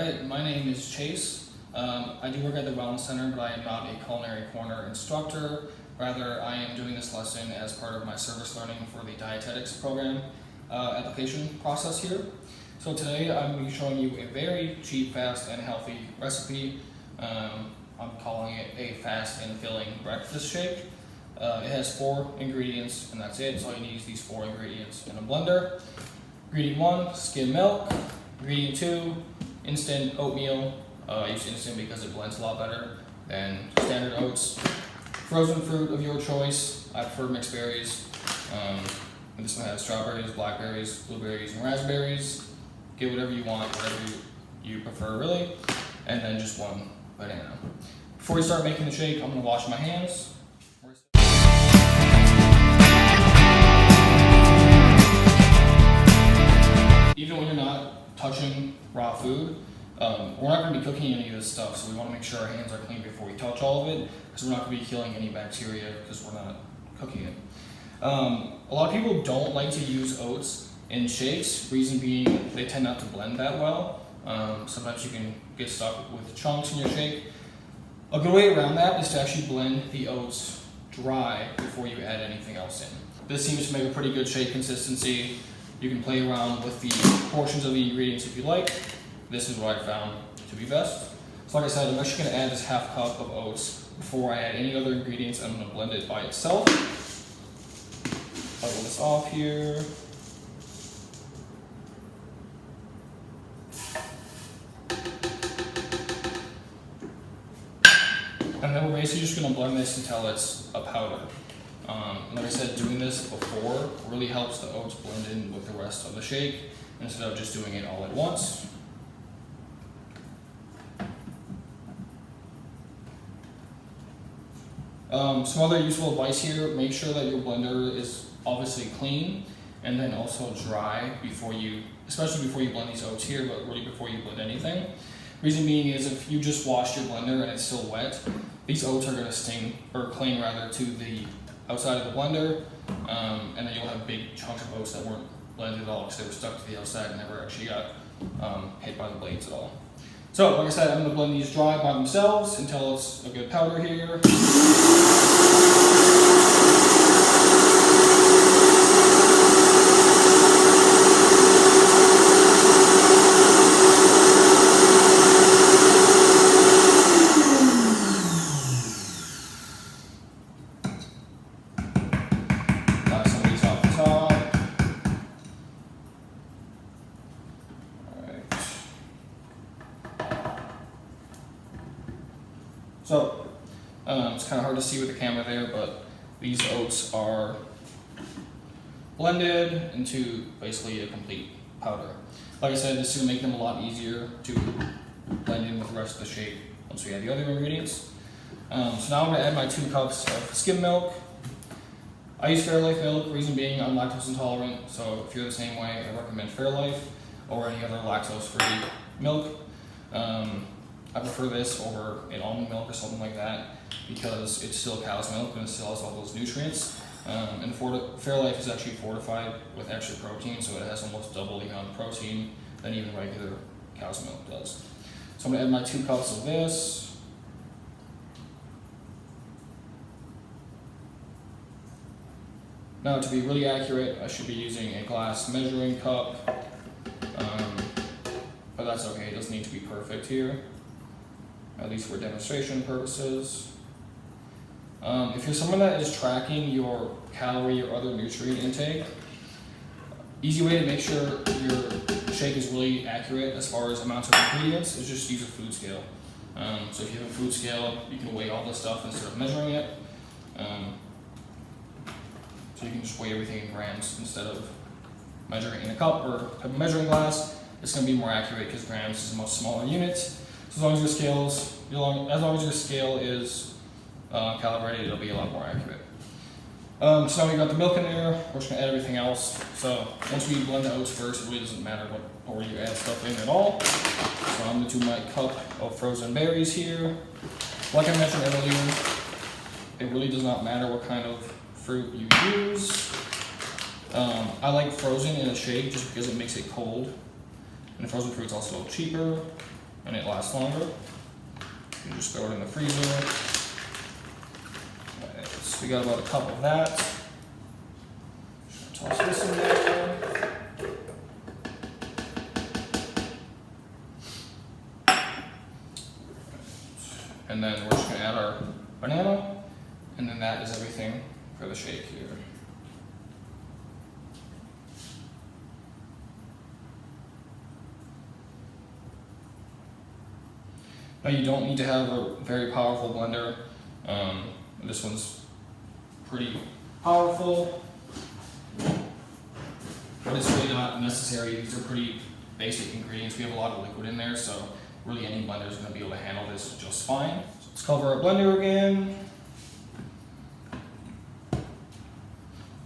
Reddit. My name is Chase. I do work at the Wellness Center, but I am not a Culinary Corner instructor. Rather, I am doing this lesson as part of my service learning for the dietetics program application process here. So today I'm going to be showing you a very cheap, fast, and healthy recipe. I'm calling it a fast and filling breakfast shake. It has 4 ingredients, and that's it. So all you need is these 4 ingredients in a blender. Ingredient 1, skim milk. Ingredient 2, instant oatmeal. I use instant because it blends a lot better than standard oats. Frozen fruit of your choice. I prefer mixed berries. This one has strawberries, blackberries, blueberries, and raspberries. Get whatever you want, whatever you prefer really. And then just 1 banana. Before we start making the shake, I'm going to wash my hands. Even when you're not touching raw food, we're not going to be cooking any of this stuff, so we want to make sure our hands are clean before we touch all of it, because we're not going to be killing any bacteria because we're not cooking it. A lot of people don't like to use oats in shakes, reason being they tend not to blend that well. Sometimes you can get stuck with chunks in your shake. A good way around that is to actually blend the oats dry before you add anything else in. This seems to make a pretty good shake consistency. You can play around with the portions of the ingredients if you like. This is what I found to be best. So like I said, I'm actually going to add this ½ cup of oats before I add any other ingredients. I'm going to blend it by itself. Level this off here. And then we're basically just going to blend this until it's a powder. Like I said, doing this before really helps the oats blend in with the rest of the shake instead of just doing it all at once. Some other useful advice here: make sure that your blender is obviously clean and then also dry before you, especially before you blend these oats here, but really before you blend anything. Reason being is if you just washed your blender and it's still wet, these oats are going to sting, or cling rather, to the outside of the blender, and then you'll have big chunks of oats that weren't blended at all because they were stuck to the outside and never actually got hit by the blades at all. So, like I said, I'm going to blend these dry by themselves until it's a good powder here. So, it's kind of hard to see with the camera there, but these oats are blended into basically a complete powder. Like I said, this is going to make them a lot easier to blend in with the rest of the shake once we add the other ingredients. So now I'm going to add my 2 cups of skim milk. I use Fairlife milk, reason being I'm lactose intolerant, so if you're the same way, I recommend Fairlife or any other lactose-free milk. I prefer this over an almond milk or something like that because it's still cow's milk and it still has all those nutrients. And Fairlife is actually fortified with extra protein, so it has almost double the amount of protein than even regular cow's milk does. So I'm going to add my 2 cups of this. Now, to be really accurate, I should be using a glass measuring cup, but that's okay, it doesn't need to be perfect here, at least for demonstration purposes. If you're someone that is tracking your calorie or other nutrient intake, easy way to make sure your shake is really accurate as far as amounts of ingredients is just use a food scale. So if you have a food scale, you can weigh all this stuff instead of measuring it. So you can just weigh everything in grams instead of measuring in a cup or a measuring glass. It's going to be more accurate because grams is a much smaller unit. So as long as your scale is calibrated, it'll be a lot more accurate. So now we got the milk in there. We're just going to add everything else. So once we blend the oats first, it really doesn't matter what order you add stuff in at all. So I'm going to do my cup of frozen berries here. Like I mentioned earlier, it really does not matter what kind of fruit you use. I like frozen in a shake just because it makes it cold. And the frozen fruit's also cheaper. and it lasts longer. You just throw it in the freezer. Right, so we got about a cup of that. Toss this in there. And then we're just gonna add our banana, and then that is everything for the shake here. Now you don't need to have a very powerful blender. This one's pretty powerful, but it's really not necessary. These are pretty basic ingredients. We have a lot of liquid in there, so really any blender is going to be able to handle this just fine. So let's cover our blender again. Make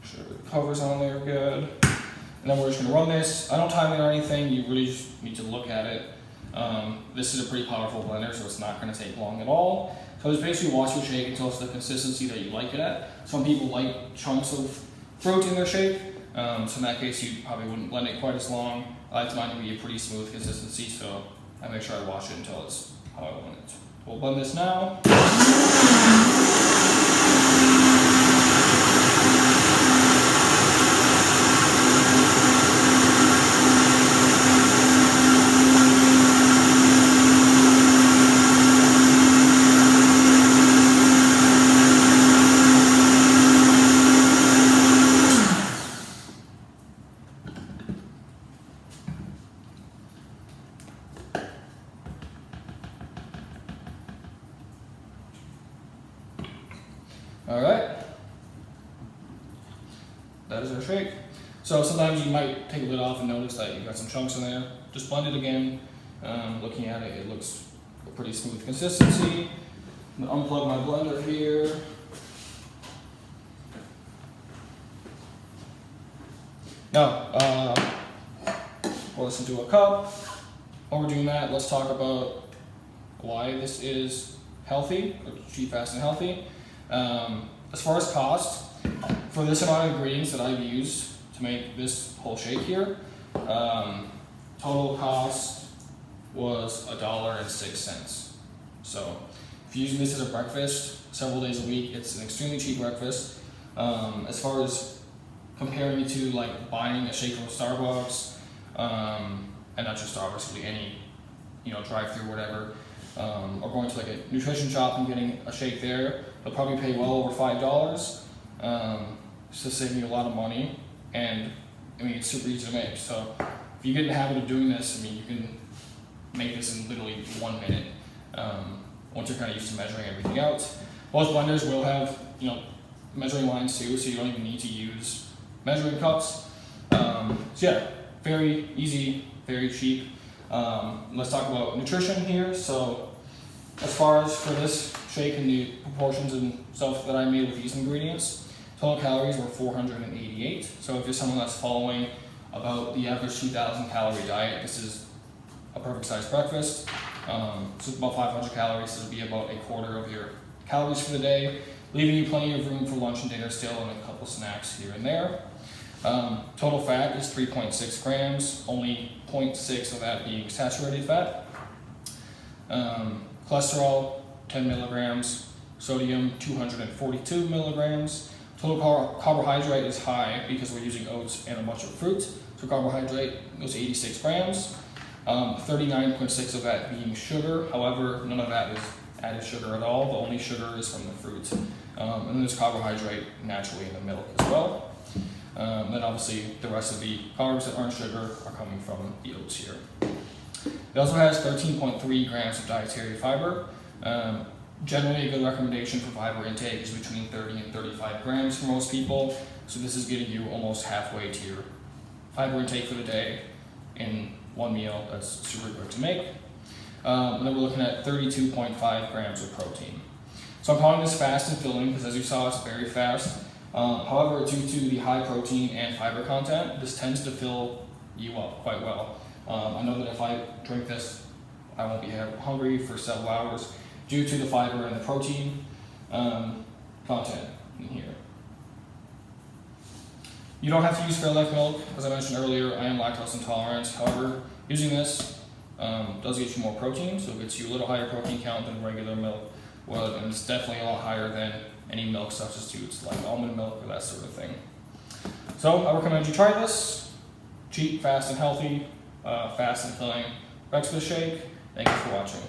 sure the cover's on there good. And then we're just going to run this. I don't time it or anything. You really just need to look at it. This is a pretty powerful blender, so it's not going to take long at all. So just basically watch your shake until it's the consistency that you like it at. Some people like chunks of fruit in their shake, so in that case you probably wouldn't blend it quite as long. I like mine to be a pretty smooth consistency, so I make sure I wash it until it's how I want it. We'll blend this now. All right, that is our shake. So sometimes you might take a lid off and notice that you've got some chunks in there. Just blend it again. Looking at it, it looks a pretty smooth consistency. I'm gonna unplug my blender here. Now, pour this into a cup. While we're doing that, let's talk about why this is healthy, or cheap, fast, and healthy. As far as cost, for this amount of ingredients that I've used to make this whole shake here, total cost was $1.06. So if you're using this as a breakfast several days a week, it's an extremely cheap breakfast. As far as comparing it to like buying a shake from Starbucks, and not just Starbucks, really any drive-through, whatever, or going to like a nutrition shop and getting a shake there, they'll probably pay well over $5. It's just saving you a lot of money, and I mean it's super easy to make. So if you get in the habit of doing this, I mean you can make this in literally 1 minute. Once you're kind of used to measuring everything out. Most blenders will have measuring lines too, so you don't even need to use measuring cups. So yeah, very easy, very cheap. Let's talk about nutrition here. So as far as for this shake and the proportions and stuff that I made with these ingredients, total calories were 488. So if you're someone that's following about the average 2,000 calorie diet, this is a perfect size breakfast. So it's about 500 calories, so it'll be about a quarter of your calories for the day, leaving you plenty of room for lunch and dinner still, and a couple snacks here and there. Total fat is 3.6 grams, only 0.6 of that being saturated fat. Cholesterol, 10 milligrams. Sodium, 242 milligrams. Total carbohydrate is high because we're using oats and a bunch of fruit. So carbohydrate goes to 86 grams. 39.6 of that being sugar. However, none of that is added sugar at all. The only sugar is from the fruit. And then there's carbohydrate naturally in the milk as well. Then obviously the rest of the carbs that aren't sugar are coming from the oats here. It also has 13.3 grams of dietary fiber. Generally a good recommendation for fiber intake is between 30 and 35 grams for most people. So this is getting you almost halfway to your fiber intake for the day in one meal. That's super good to make. And then we're looking at 32.5 grams of protein. So I'm calling this fast and filling because as you saw, it's very fast. However, due to the high protein and fiber content, this tends to fill you up quite well. I know that if I drink this, I won't be hungry for several hours due to the fiber and the protein content in here. You don't have to use Fairlife milk. As I mentioned earlier, I am lactose intolerant. However, using this, Does get you more protein, so it gets you a little higher protein count than regular milk. Well, and it's definitely a lot higher than any milk substitutes like almond milk or that sort of thing. So I recommend you try this. Cheap, fast, and healthy, fast and filling breakfast shake. Thank you for watching.